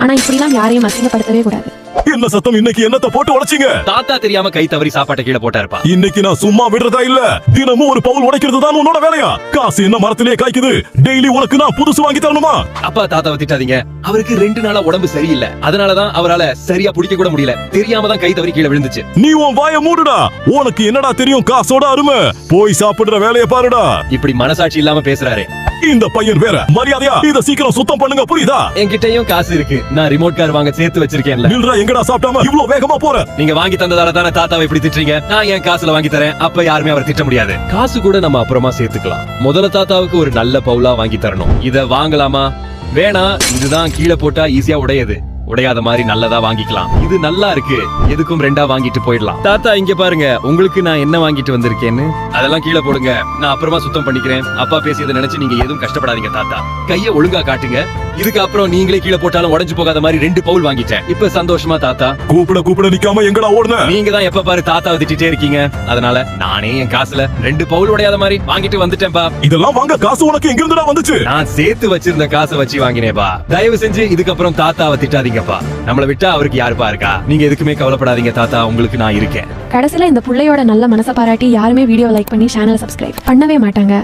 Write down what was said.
ஆனா இப்படிலாம் யாரையும் அசிங்கப்படுத்தவே கூடாது. என்ன சத்தம்? இன்னைக்கு என்னத்த போட்டு உடைச்சீங்க? தாத்தா தெரியாம கை தவறி சாப்பாட்டை கீழே போட்டாருப்பா. இன்னைக்கு நான் சும்மா விடுறதா இல்ல. தினமும் ஒரு பவுல் உடைக்கிறது தான் உன்னோட வேலையா? காசு என்ன மரத்திலே காய்க்குது? டெய்லி உனக்கு நான் புதுசு வாங்கி தரணுமா? அப்பா தாத்தாவை திட்டாதீங்க. அவருக்கு 2 நாளா உடம்பு சரியில்லை. அதனாலதான் அவரால சரியா பிடிக்க கூட முடியல. தெரியாம தான் கை தவறி கீழே விழுந்துச்சு. நீ உன் வாயை மூடுடா. உனக்கு என்னடா தெரியும் காசோட அருமை? போய் சாப்பிடுற வேலையை பாருடா. இப்படி மனசாட்சி இல்லாம பேசுறாரு. இந்த பையன் வேற. மரியாதையா இத சீக்கிரம் சுத்தம் பண்ணுங்க, புரியுதா? என்கிட்டயும் காசு இருக்கு. நான் ரிமோட் கார் வாங்க சேர்த்து வச்சிருக்கேன்ல. நில்றா, எங்கடா சாப்பிடாம இவ்ளோ வேகமா போற? நீங்க வாங்கி தந்ததால தானே தாத்தாவை இப்படி திட்டுறீங்க. நான் என் காசுல வாங்கி தரேன். அப்ப யாருமே அவர் திட்ட முடியாது. காசு கூட நம்ம அப்புறமா சேர்த்துக்கலாம். முதல்ல தாத்தாவுக்கு ஒரு நல்ல பவுலா வாங்கி தரணும். இத வாங்கலாமா? வேணாம், இதுதான் கீழே போட்டா ஈஸியா உடையுது. உடையாத மாதிரி நல்லதா வாங்கிக்கலாம். இது நல்லா இருக்கு. எதுக்கும் 2ஆ வாங்கிட்டு போயிடலாம். தாத்தா இங்க பாருங்க, உங்களுக்கு நான் என்ன வாங்கிட்டு வந்திருக்கேன்னு. அதெல்லாம் கீழே போடுங்க, நான் அப்புறமா சுத்தம் பண்ணிக்கிறேன். அப்பா பேசியதை நினைச்சு நீங்க எதுவும் கஷ்டப்படாதீங்க தாத்தா. கைய ஒழுங்கா காட்டுங்க. இதுக்கு அப்புறம் நீங்களே கீழே போட்டாலும் உடைஞ்சு போகாத மாதிரி 2 பவுல் வாங்கிட்டேன். இப்ப சந்தோஷமா தாத்தா? கூப்பிட நிக்காம எங்கடா ஓடுன? நீங்க தான் எப்ப பாரு தாத்தாவை திட்டிட்டே இருக்கீங்க. அதனால நானே என் காசுல 2 பவுல் உடையாத மாதிரி வாங்கிட்டு வந்துட்டேன்பா. இதெல்லாம் வாங்க காசு உனக்கு எங்க இருந்துடா வந்துச்சு? நான் சேர்த்து வச்சிருந்த காசை வச்சு வாங்கினேன்பா. தயவு செஞ்சு இதுக்கப்புறம் தாத்தாவை திட்டாதீங்கப்பா. நம்மளை விட்டா அவருக்கு யாருப்பா இருக்கா? நீங்க எதுக்குமே கவலைப்படாதீங்க தாத்தா, உங்களுக்கு நான் இருக்கேன். கடைசியில இந்த புள்ளையோட நல்ல மனசை பாராட்டி யாருமே வீடியோ லைக் பண்ணி சேனல் சப்ஸ்கிரைப் பண்ணவே மாட்டாங்க.